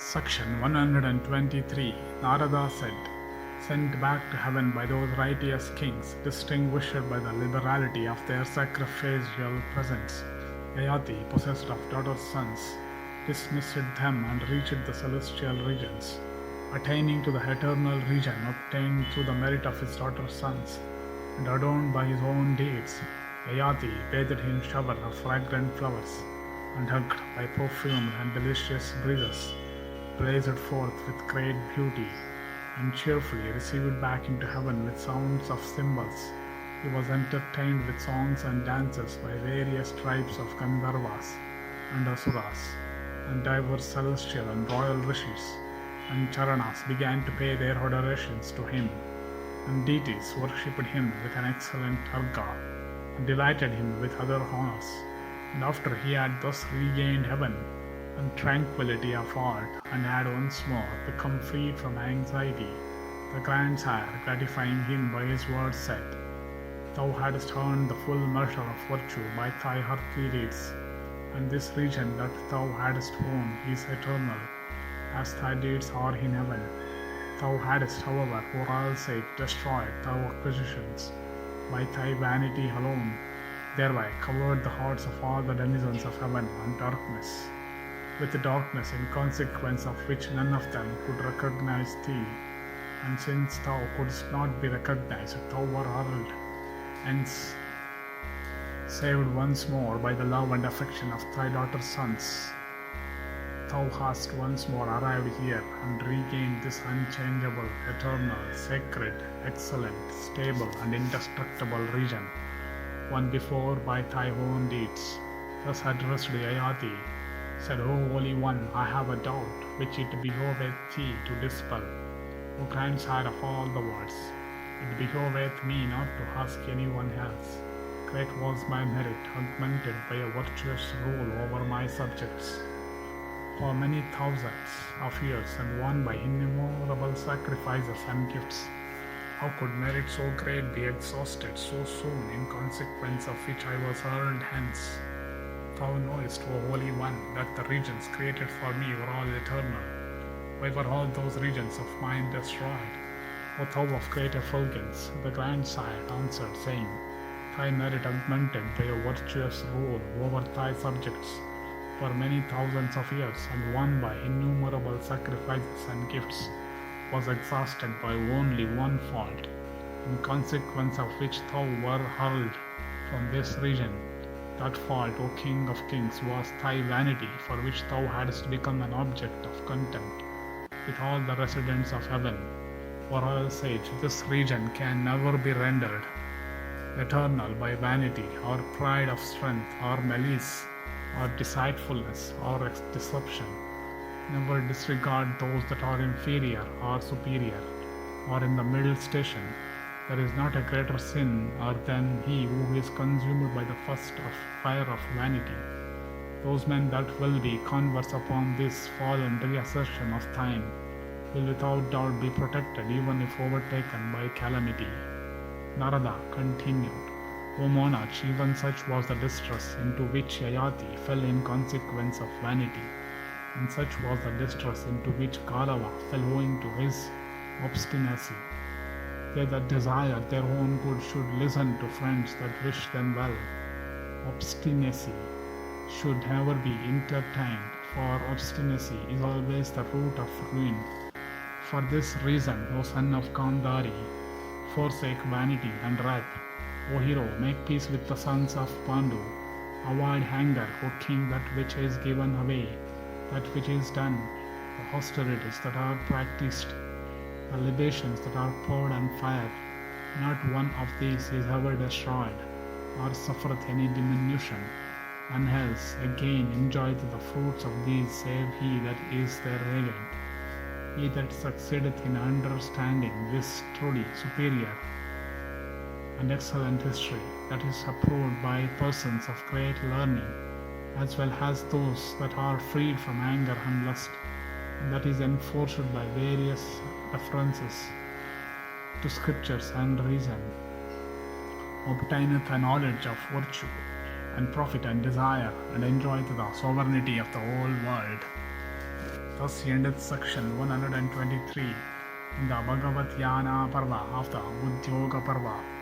Section 123. Narada said, sent back to heaven by those righteous kings, distinguished by the liberality of their sacrificial presents, Yayati, possessed of daughters' sons, dismissed them and reached the celestial regions. Attaining to the eternal region obtained through the merit of his daughter's sons, and adorned by his own deeds, Yayati bathed in shower of fragrant flowers, and hugged by perfumed and delicious breezes, blazed forth with great beauty, and cheerfully received back into heaven with sounds of cymbals. He was entertained with songs and dances by various tribes of Gandharvas and Asuras, and divers celestial and royal rishis and charanas began to pay their adorations to him, and deities worshipped him with an excellent arga, and delighted him with other honors. And after he had thus regained heaven and tranquillity of heart, and had once more become freed from anxiety, the grandsire, gratifying him by his words, said, Thou hadst earned the full measure of virtue by thy earthly deeds, and this region that thou hadst won is eternal, as thy deeds are in heaven. Thou hadst, however, for all sake, destroyed thy acquisitions by thy vanity alone, thereby covered the hearts of all the denizens of heaven and darkness, with darkness in consequence of which none of them could recognize thee. And since thou couldst not be recognized, thou wert hurled hence, saved once more by the love and affection of thy daughter's sons. Thou hast once more arrived here and regained this unchangeable, eternal, sacred, excellent, stable, and indestructible region, won before by thy own deeds. Thus addressed Yayati, said, O Holy One, I have a doubt which it behoveth thee to dispel. O grandsire of all the worlds, it behoveth me not to ask anyone else. Great was my merit, augmented by a virtuous rule over my subjects, for many thousands of years, and won by innumerable sacrifices and gifts. How could merit so great be exhausted so soon, in consequence of which I was hurled hence? Thou knowest, O Holy One, that the regions created for me were all eternal. Why were all those regions of mine destroyed? O thou of great effulgence, the grandsire answered, saying, Thy merit augmented by a virtuous rule over thy subjects for many thousands of years, and won by innumerable sacrifices and gifts, was exhausted by only one fault, in consequence of which thou wert hurled from this region. That fault, O King of Kings, was thy vanity, for which thou hadst become an object of contempt with all the residents of heaven. For royal sage, this region can never be rendered eternal by vanity, or pride of strength, or malice, or deceitfulness, or deception. Never disregard those that are inferior or superior, or in the middle station. There is not a greater sin than he who is consumed by the first of fire of vanity. Those men that will be converse upon this fallen reassertion of thine will without doubt be protected, even if overtaken by calamity. Narada continued, O monarch, even such was the distress into which Yayati fell in consequence of vanity, and such was the distress into which Kalava fell owing to his obstinacy. They that desire their own good should listen to friends that wish them well. Obstinacy should never be entertained, for obstinacy is always the root of ruin. For this reason, O son of Gandhari, forsake vanity and wrath. O hero, make peace with the sons of Pandu. Avoid anger, O king, that which is given away, that which is done, the hostilities that are practiced, the libations that are poured on fire. Not one of these is ever destroyed, or suffereth any diminution. None else again enjoyeth the fruits of these, save he that is their regent. He that succeedeth in understanding this truly superior and excellent history, that is approved by persons of great learning, as well as those that are freed from anger and lust, and that is enforced by various references to scriptures and reason, obtaineth a knowledge of virtue, and profit and desire, and enjoyeth the sovereignty of the whole world. Thus endeth section 123 in the Bhagavat Yana Parva of the Udyoga Parva.